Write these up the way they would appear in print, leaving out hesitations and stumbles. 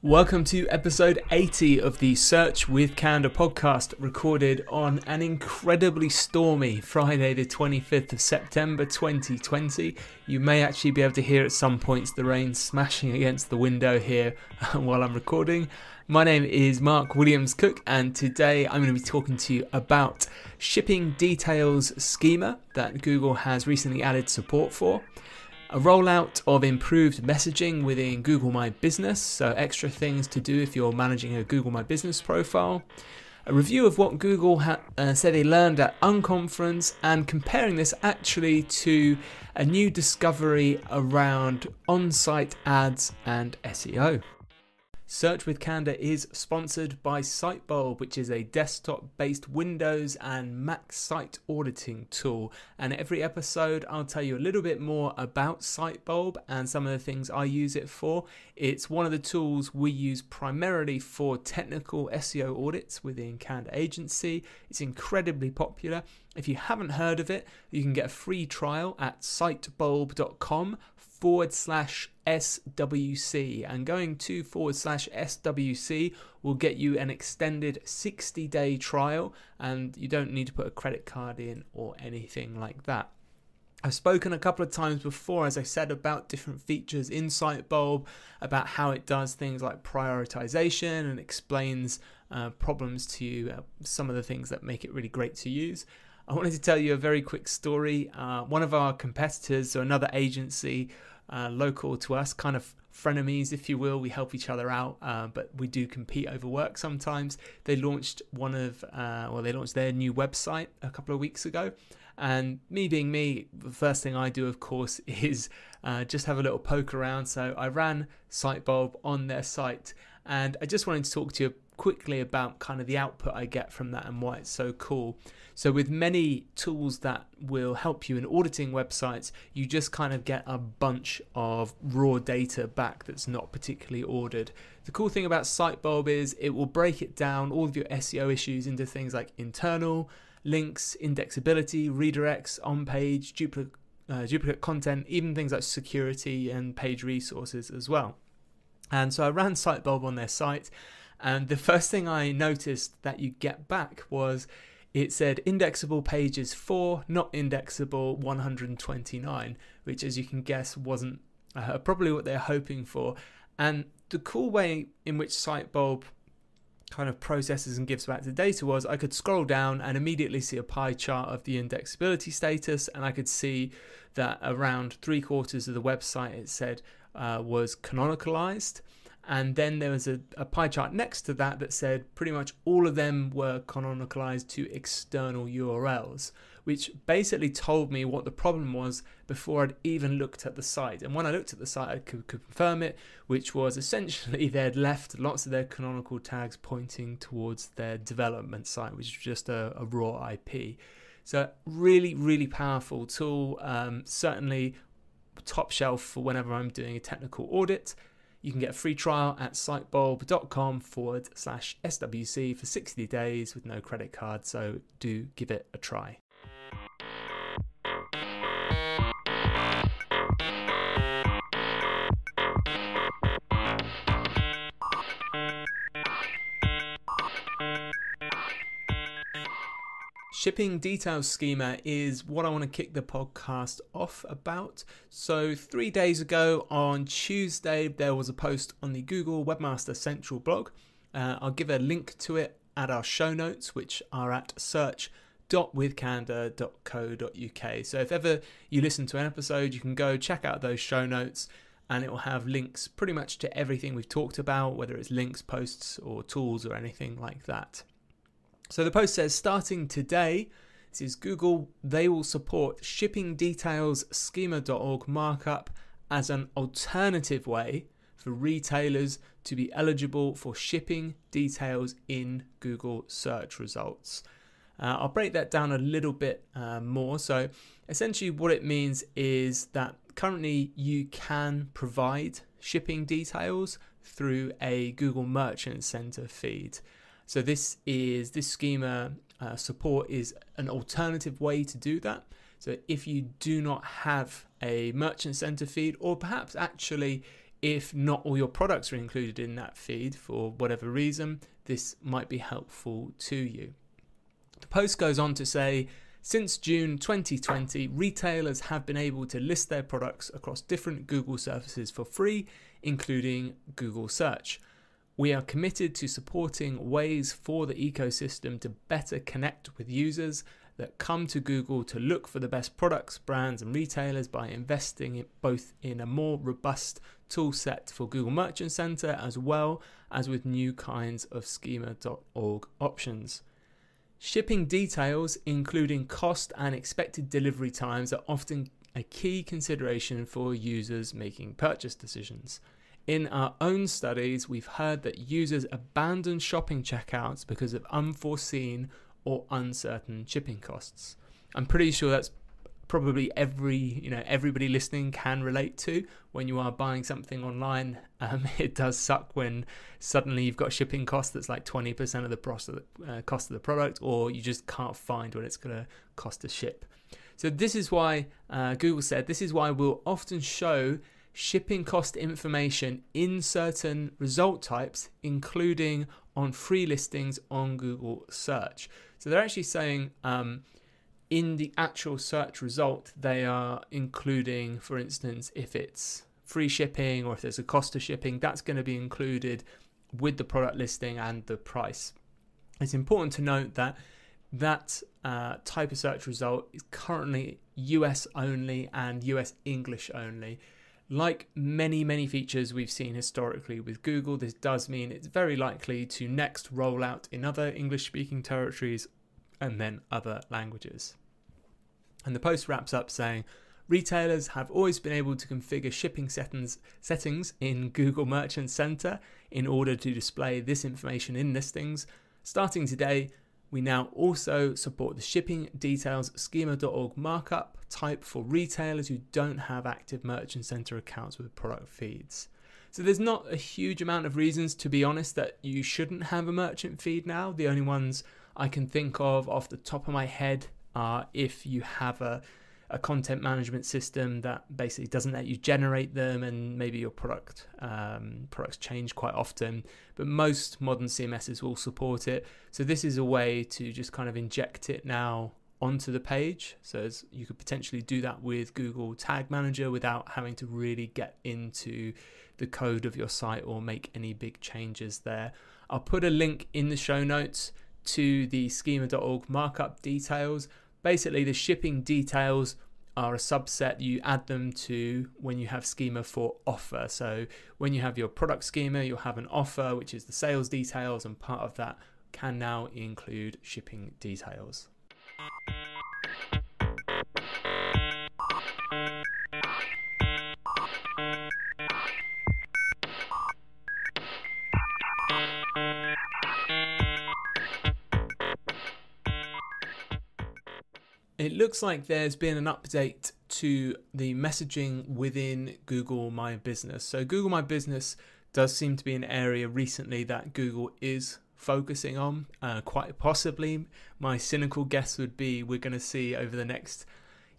Welcome to episode 80 of the Search with Candour podcast, recorded on an incredibly stormy Friday the 25th of September 2020. You may actually be able to hear at some points the rain smashing against the window here while I'm recording. My name is Mark Williams-Cook, and today I'm going to be talking to you about shipping details schema that Google has recently added support for, a rollout of improved messaging within Google My Business, so extra things to do if you're managing a Google My Business profile, a review of what Google said they learned at Unconference, and comparing this actually to a new discovery around on-site ads and SEO. Search with Candour is sponsored by SiteBulb, which is a desktop-based Windows and Mac site auditing tool. And every episode, I'll tell you a little bit more about SiteBulb and some of the things I use it for. It's one of the tools we use primarily for technical SEO audits within Candour Agency. It's incredibly popular. If you haven't heard of it, you can get a free trial at sitebulb.com/SWC, and going to /SWC will get you an extended 60-day trial, and you don't need to put a credit card in or anything like that. I've spoken a couple of times before, as I said, about different features in SiteBulb, about how it does things like prioritization and explains problems to you, some of the things that make it really great to use. I wanted to tell you a very quick story. One of our competitors, or another agency local to us, kind of frenemies, if you will, we help each other out, but we do compete over work sometimes. They launched they launched their new website a couple of weeks ago. And me being me, the first thing I do, of course, is just have a little poke around. So I ran SiteBulb on their site, and I just wanted to talk to you quickly about kind of the output I get from that and why it's so cool. So with many tools that will help you in auditing websites, you just kind of get a bunch of raw data back that's not particularly ordered. The cool thing about SiteBulb is it will break it down, all of your SEO issues, into things like internal, links, indexability, redirects, on-page, duplicate content, even things like security and page resources as well. And so I ran SiteBulb on their site, and the first thing I noticed that you get back was it said indexable pages 4, not indexable 129, which, as you can guess, wasn't probably what they're hoping for. And the cool way in which SiteBulb kind of processes and gives back the data was I could scroll down and immediately see a pie chart of the indexability status, and I could see that around 3/4 of the website, it said, was canonicalized. And then there was a pie chart next to that that said pretty much all of them were canonicalized to external URLs, which basically told me what the problem was before I'd even looked at the site. And when I looked at the site, I could confirm it, which was essentially they'd left lots of their canonical tags pointing towards their development site, which was just a raw IP. So really, really powerful tool, certainly top shelf for whenever I'm doing a technical audit. You can get a free trial at sitebulb.com/SWC for 60 days with no credit card, so do give it a try. Shipping details schema is what I want to kick the podcast off about. So 3 days ago on Tuesday, there was a post on the Google Webmaster Central blog. I'll give a link to it at our show notes, which are at search.withcandour.co.uk. So if ever you listen to an episode, you can go check out those show notes, and it will have links pretty much to everything we've talked about, whether it's links, posts, or tools or anything like that. So the post says, starting today, this is Google, they will support shipping details schema.org markup as an alternative way for retailers to be eligible for shipping details in Google search results. I'll break that down a little bit more. So essentially what it means is that currently you can provide shipping details through a Google Merchant Center feed. So this schema support is an alternative way to do that. So if you do not have a Merchant Center feed, or perhaps actually if not all your products are included in that feed for whatever reason, this might be helpful to you. The post goes on to say, since June 2020, retailers have been able to list their products across different Google services for free, including Google Search. We are committed to supporting ways for the ecosystem to better connect with users that come to Google to look for the best products, brands, and retailers by investing both in a more robust tool set for Google Merchant Center as well as with new kinds of schema.org options. Shipping details, including cost and expected delivery times, are often a key consideration for users making purchase decisions. In our own studies, we've heard that users abandon shopping checkouts because of unforeseen or uncertain shipping costs. I'm pretty sure that's probably everybody listening can relate to. When you are buying something online, it does suck when suddenly you've got shipping cost that's like 20% of the cost of the product, or you just can't find what it's going to cost to ship. So this is why Google said this is why we'll often show shipping cost information in certain result types, including on free listings on Google Search. So they're actually saying in the actual search result, they are including, for instance, if it's free shipping or if there's a cost of shipping, that's going to be included with the product listing and the price. It's important to note that that type of search result is currently US only and US English only. Like many features we've seen historically with Google, this does mean it's very likely to next roll out in other English-speaking territories and then other languages. And the post wraps up saying, retailers have always been able to configure shipping settings in Google Merchant Center in order to display this information in listings. Starting today, we now also support the shipping details schema.org markup type for retailers who don't have active Merchant Center accounts with product feeds. So there's not a huge amount of reasons, to be honest, that you shouldn't have a merchant feed now. The only ones I can think of off the top of my head are if you have a content management system that basically doesn't let you generate them, and maybe your products change quite often, but most modern CMSs will support it. So this is a way to just kind of inject it now onto the page. So you could potentially do that with Google Tag Manager without having to really get into the code of your site or make any big changes there. I'll put a link in the show notes to the schema.org markup details. Basically, the shipping details are a subset. You add them to when you have schema for offer. So when you have your product schema, you'll have an offer, which is the sales details, and part of that can now include shipping details. It looks like there's been an update to the messaging within Google My Business. So Google My Business does seem to be an area recently that Google is focusing on. Quite possibly, my cynical guess would be we're going to see over the next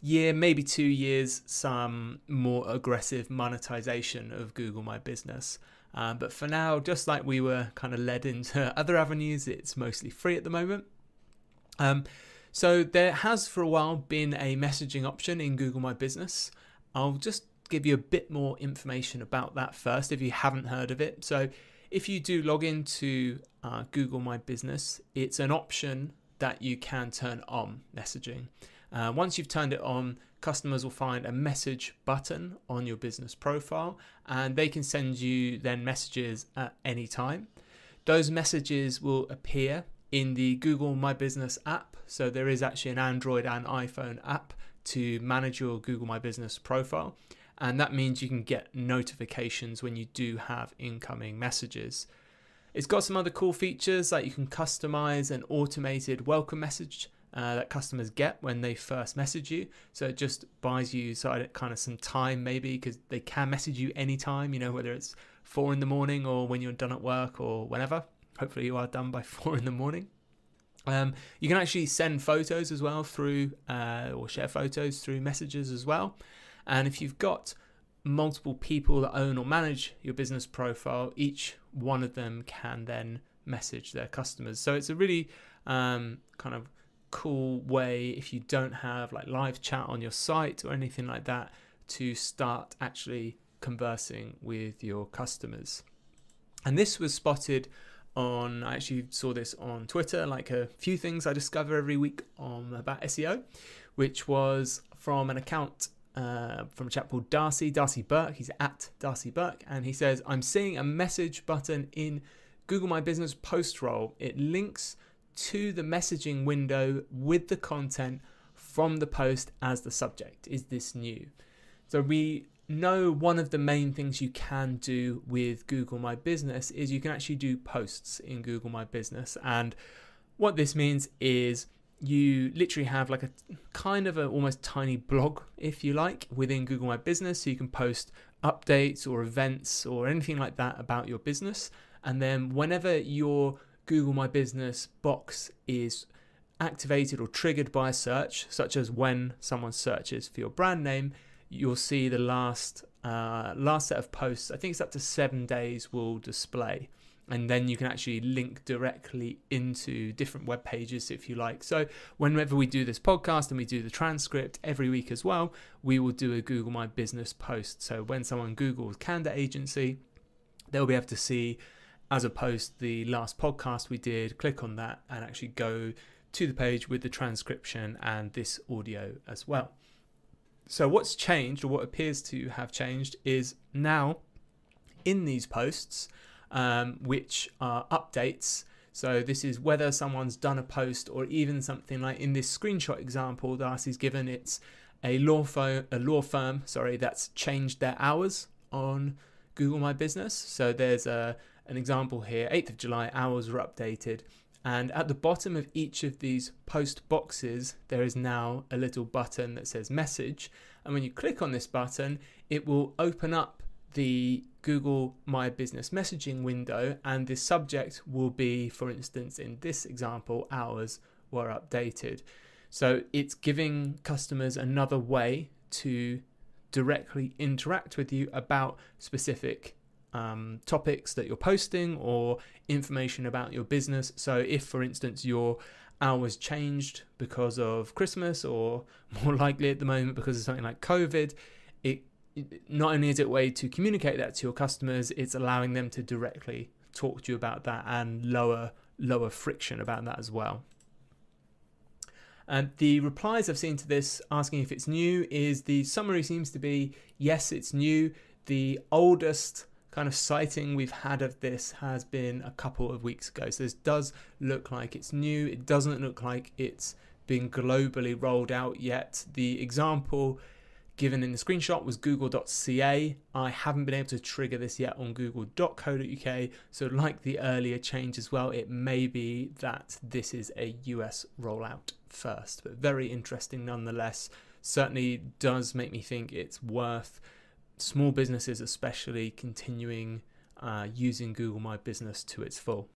year, maybe 2 years, some more aggressive monetization of Google My Business. But for now, just like we were kind of led into other avenues, it's mostly free at the moment. So there has for a while been a messaging option in Google My Business. I'll just give you a bit more information about that first if you haven't heard of it. So if you do log into Google My Business, it's an option that you can turn on messaging. Once you've turned it on, customers will find a message button on your business profile, and they can send you then messages at any time. Those messages will appear in the Google My Business app. So there is actually an Android and iPhone app to manage your Google My Business profile. And that means you can get notifications when you do have incoming messages. It's got some other cool features, like you can customize an automated welcome message that customers get when they first message you. So it just buys you kind of some time maybe, because they can message you anytime, whether it's 4 in the morning or when you're done at work or whenever. Hopefully you are done by 4 in the morning. You can actually send photos as well through, or share photos through messages as well. And if you've got multiple people that own or manage your business profile, each one of them can then message their customers. So it's a really kind of cool way, if you don't have like live chat on your site or anything like that, to start actually conversing with your customers. And this was spotted on, I actually saw this on Twitter, like a few things I discover every week about SEO, which was from an account from a chap called Darcy Burke. He's at Darcy Burke, and he says, I'm seeing a message button in Google My Business post role. It links to the messaging window with the content from the post as the subject. Is this new? So we know one of the main things you can do with Google My Business is you can actually do posts in Google My Business. And what this means is you literally have like a kind of a almost tiny blog, if you like, within Google My Business. So you can post updates or events or anything like that about your business. And then whenever your Google My Business box is activated or triggered by a search, such as when someone searches for your brand name, you'll see the last set of posts, I think it's up to 7 days, will display. And then you can actually link directly into different web pages if you like. So whenever we do this podcast and we do the transcript every week as well, we will do a Google My Business post. So when someone Googles candidate agency, they'll be able to see as a post the last podcast we did, click on that and actually go to the page with the transcription and this audio as well. So what's changed, or what appears to have changed, is now in these posts, which are updates. So this is whether someone's done a post, or even something like in this screenshot example Darcy's given, it's a law firm that's changed their hours on Google My Business. So there's an example here, 8th of July, hours were updated. And at the bottom of each of these post boxes, there is now a little button that says message. And when you click on this button, it will open up the Google My Business messaging window, and the subject will be, for instance, in this example, hours were updated. So it's giving customers another way to directly interact with you about specific topics that you're posting or information about your business. So if, for instance, your hours changed because of Christmas, or more likely at the moment because of something like COVID, it not only is it a way to communicate that to your customers, it's allowing them to directly talk to you about that and lower friction about that as well. And the replies I've seen to this asking if it's new is, the summary seems to be yes, it's new. The oldest kind of sighting we've had of this has been a couple of weeks ago. So this does look like it's new. It doesn't look like it's been globally rolled out yet. The example given in the screenshot was google.ca. I haven't been able to trigger this yet on google.co.uk. So like the earlier change as well, it may be that this is a US rollout first, but very interesting nonetheless. Certainly does make me think it's worth small businesses especially continuing using Google My Business to its full.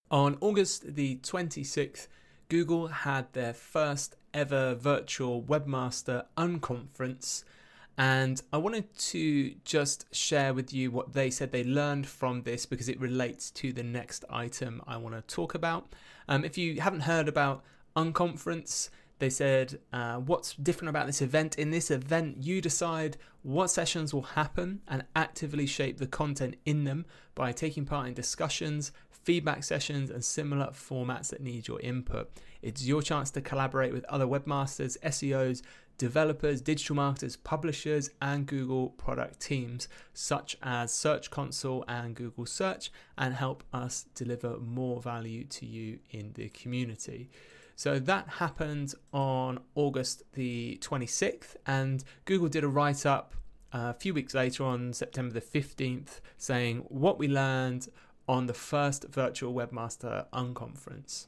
On August the 26th, Google had their first ever virtual Webmaster Unconference, and I wanted to just share with you what they said they learned from this, because it relates to the next item I want to talk about. If you haven't heard about Unconference, they said what's different about this event. In this event, you decide what sessions will happen and actively shape the content in them by taking part in discussions, feedback sessions, and similar formats that need your input. It's your chance to collaborate with other webmasters, SEOs, developers, digital marketers, publishers, and Google product teams, such as Search Console and Google Search, and help us deliver more value to you in the community. So that happened on August the 26th, and Google did a write-up a few weeks later on September the 15th saying what we learned on the first virtual Webmaster Unconference.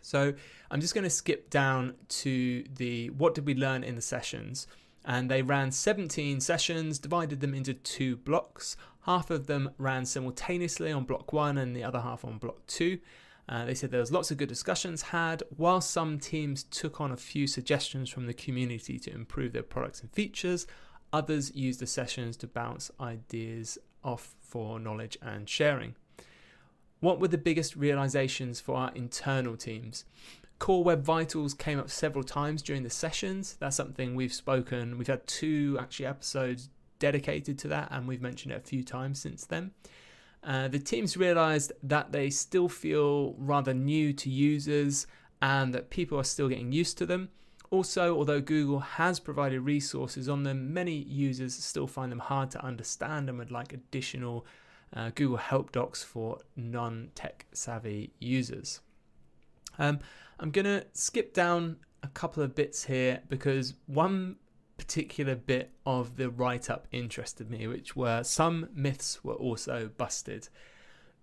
So I'm just going to skip down to the what did we learn in the sessions. And they ran 17 sessions, divided them into 2 blocks. Half of them ran simultaneously on block 1 and the other half on block 2. They said there was lots of good discussions had, while some teams took on a few suggestions from the community to improve their products and features. Others used the sessions to bounce ideas off for knowledge and sharing. What were the biggest realizations for our internal teams? Core Web Vitals came up several times during the sessions. That's something we've had 2 actually episodes dedicated to that, and we've mentioned it a few times since then. The teams realized that they still feel rather new to users and that people are still getting used to them. Also, although Google has provided resources on them, many users still find them hard to understand and would like additional Google Help Docs for non-tech savvy users. I'm going to skip down a couple of bits here because one particular bit of the write-up interested me, which were some myths were also busted.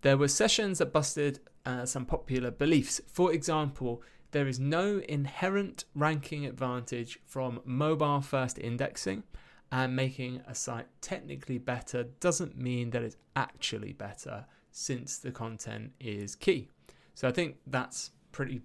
There were sessions that busted some popular beliefs. For example, there is no inherent ranking advantage from mobile first indexing, and making a site technically better doesn't mean that it's actually better since the content is key. So I think that's pretty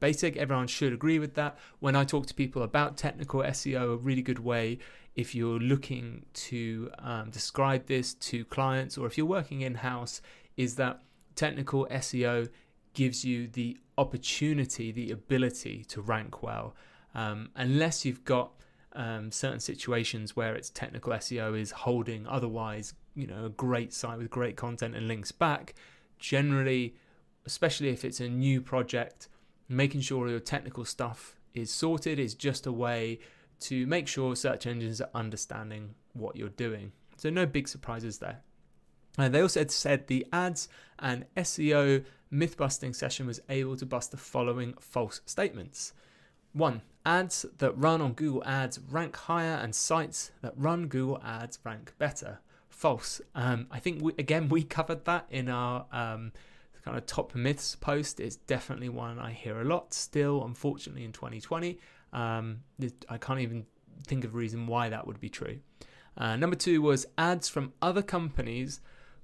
basic. Everyone should agree with that. When I talk to people about technical SEO, a really good way, if you're looking to describe this to clients or if you're working in-house, is that technical SEO gives you the opportunity, the ability to rank well. Unless you've got certain situations where it's technical SEO is holding otherwise, a great site with great content and links back, generally, especially if it's a new project, making sure your technical stuff is sorted is just a way to make sure search engines are understanding what you're doing. So no big surprises there. And they also said the ads and SEO myth-busting session was able to bust the following false statements. 1. Ads that run on Google Ads rank higher and sites that run Google Ads rank better. False. I think we covered that in our kind of top myths post. It's definitely one I hear a lot still, unfortunately, in 2020. I can't even think of a reason why that would be true. Number 2 was ads from other companies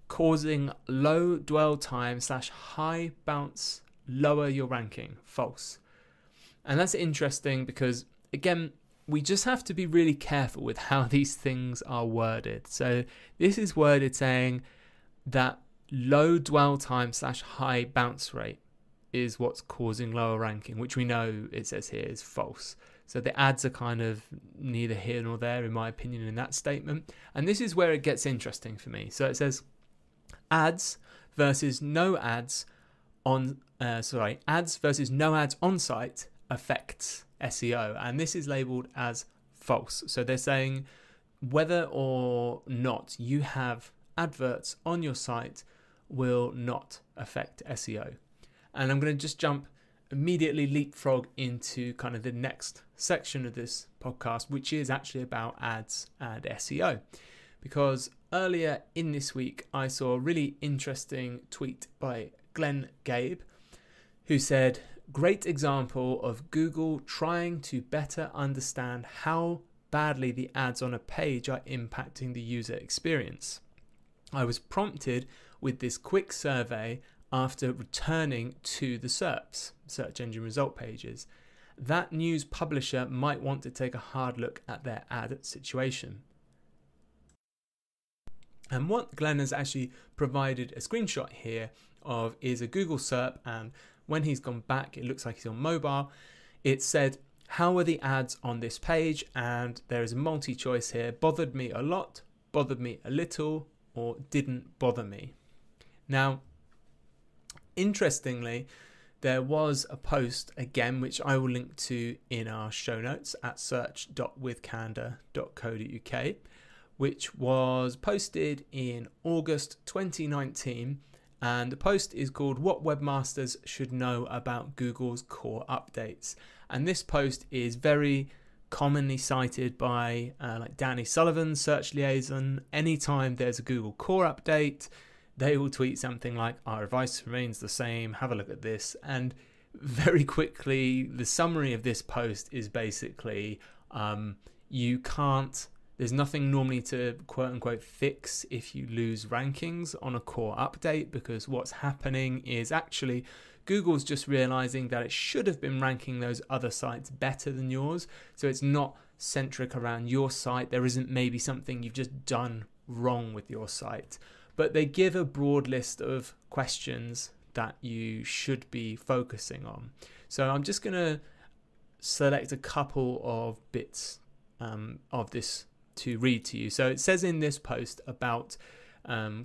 causing low dwell time / high bounce lower your ranking. False. And that's interesting because, again, we just have to be really careful with how these things are worded. So this is worded saying that low dwell time / high bounce rate is what's causing lower ranking, which we know it says here is false. So the ads are kind of neither here nor there, in my opinion, in that statement. And this is where it gets interesting for me. So it says ads versus no ads on, ads versus no ads on site affects SEO. And this is labeled as false. So they're saying whether or not you have adverts on your site will not affect SEO. And I'm going to just immediately leapfrog into kind of the next section of this podcast, which is actually about ads and SEO. Because earlier in this week, I saw a really interesting tweet by Glenn Gabe, who said, great example of Google trying to better understand how badly the ads on a page are impacting the user experience. I was prompted with this quick survey after returning to the SERPs, search engine result pages. That news publisher might want to take a hard look at their ad situation. And what Glenn has actually provided a screenshot here of is a Google SERP, and when he's gone back, it looks like he's on mobile. It said, how are the ads on this page? And there is a multi-choice here: bothered me a lot, bothered me a little, or didn't bother me. Now, interestingly, there was a post again, which I will link to in our show notes at search.withcandor.co.uk, which was posted in August 2019. And the post is called What Webmasters Should Know About Google's Core Updates. And this post is very commonly cited by like Danny Sullivan, Search Liaison. Anytime there's a Google Core update, they will tweet something like, our advice remains the same, have a look at this. And very quickly, the summary of this post is basically there's nothing normally to quote unquote fix if you lose rankings on a core update, because what's happening is actually Google's just realizing that it should have been ranking those other sites better than yours. So it's not centric around your site. There isn't maybe something you've just done wrong with your site, but they give a broad list of questions that you should be focusing on. So I'm just going to select a couple of bits of this to read to you. So it says in this post about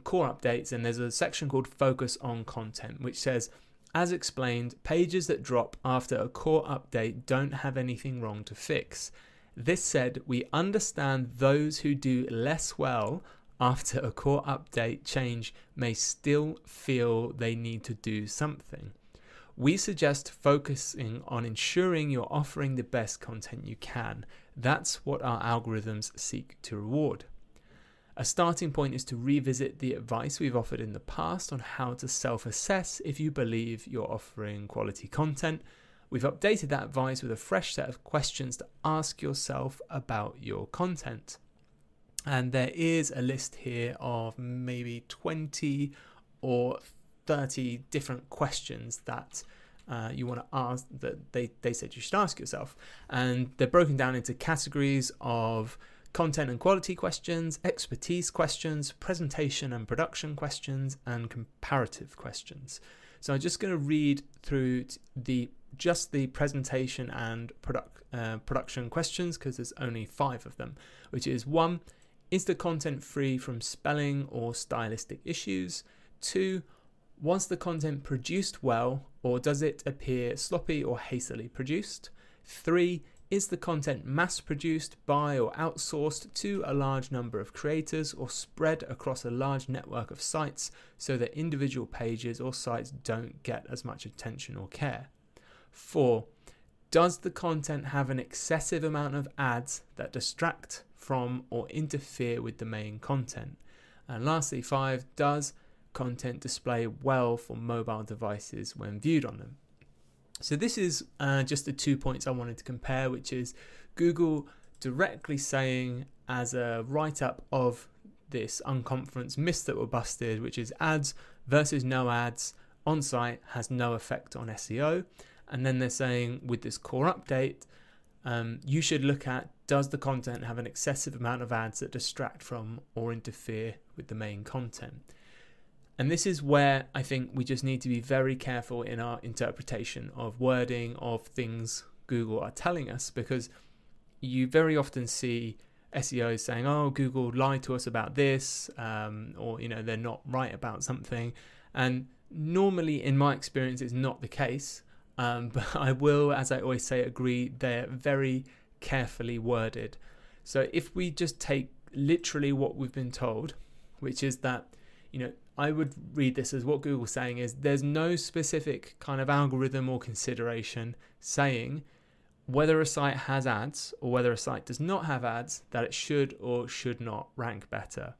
core updates, and there's a section called Focus on Content, which says, as explained, pages that drop after a core update don't have anything wrong to fix. This said, we understand those who do less well after a core update change may still feel they need to do something. We suggest focusing on ensuring you're offering the best content you can. That's what our algorithms seek to reward. A starting point is to revisit the advice we've offered in the past on how to self-assess if you believe you're offering quality content. We've updated that advice with a fresh set of questions to ask yourself about your content. And there is a list here of maybe 20 or 30 different questions that you want to ask, that they said you should ask yourself. And they're broken down into categories of content and quality questions, expertise questions, presentation and production questions, and comparative questions. So I'm just going to read through the presentation and production questions, because there's only 5 of them, which is 1, is the content free from spelling or stylistic issues? 2, was the content produced well, or does it appear sloppy or hastily produced? 3, is the content mass-produced by or outsourced to a large number of creators, or spread across a large network of sites so that individual pages or sites don't get as much attention or care? 4, does the content have an excessive amount of ads that distract from or interfere with the main content? And lastly, 5, does content display well for mobile devices when viewed on them? So this is just the 2 points I wanted to compare, which is Google directly saying, as a write-up of this Unconference myths that were busted, which is ads versus no ads on site has no effect on SEO. And then they're saying with this core update, you should look at, does the content have an excessive amount of ads that distract from or interfere with the main content? And this is where I think we just need to be very careful in our interpretation of wording of things Google are telling us, because you very often see SEOs saying, oh, Google lied to us about this, or, they're not right about something. And normally, in my experience, it's not the case. But I will, as I always say, agree they're very carefully worded. So if we just take literally what we've been told, which is that, I would read this as what Google's saying is there's no specific kind of algorithm or consideration saying whether a site has ads or whether a site does not have ads, that it should or should not rank better.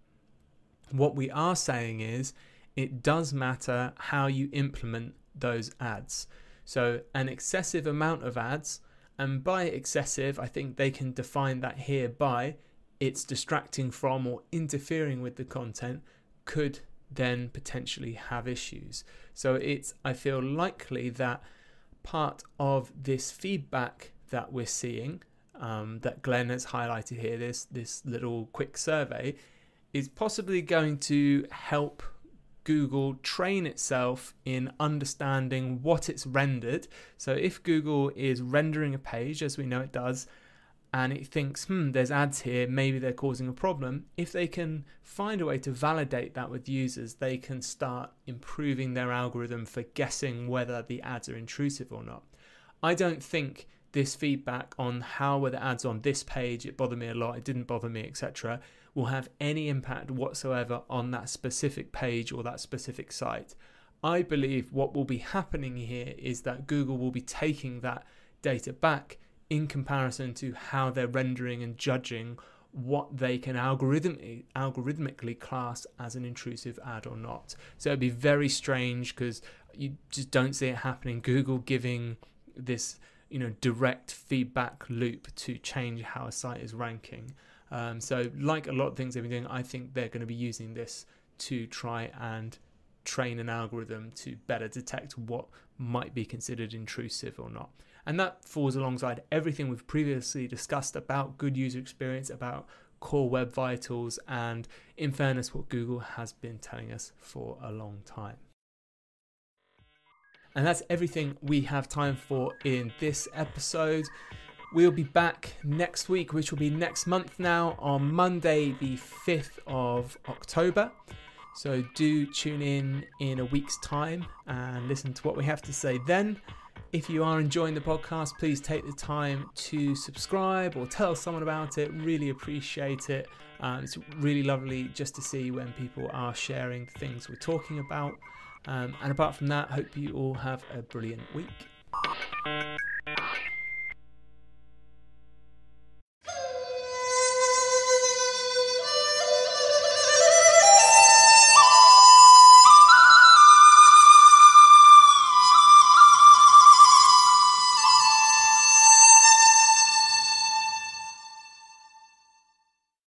What we are saying is it does matter how you implement those ads. So an excessive amount of ads, and by excessive, I think they can define that here by it's distracting from or interfering with the content, could then potentially have issues. So I feel likely that part of this feedback that we're seeing, that Glenn has highlighted here, this little quick survey, is possibly going to help Google train itself in understanding what it's rendered. So if Google is rendering a page, as we know it does, and it thinks, there's ads here, maybe they're causing a problem, if they can find a way to validate that with users, they can start improving their algorithm for guessing whether the ads are intrusive or not. I don't think this feedback on how were the ads on this page, it bothered me a lot, it didn't bother me, etc., will have any impact whatsoever on that specific page or that specific site. I believe what will be happening here is that Google will be taking that data back in comparison to how they're rendering and judging what they can algorithmically class as an intrusive ad or not. So it'd be very strange, because you just don't see it happening. Google giving this, direct feedback loop to change how a site is ranking. So like a lot of things they've been doing, I think they're going to be using this to try and train an algorithm to better detect what might be considered intrusive or not. And that falls alongside everything we've previously discussed about good user experience, about core web vitals, and in fairness, what Google has been telling us for a long time. And that's everything we have time for in this episode. We'll be back next week, which will be next month now, on Monday, the 5th of October. So do tune in a week's time and listen to what we have to say then. If you are enjoying the podcast, please take the time to subscribe or tell someone about it. Really appreciate it. It's really lovely just to see when people are sharing the things we're talking about. And apart from that, hope you all have a brilliant week.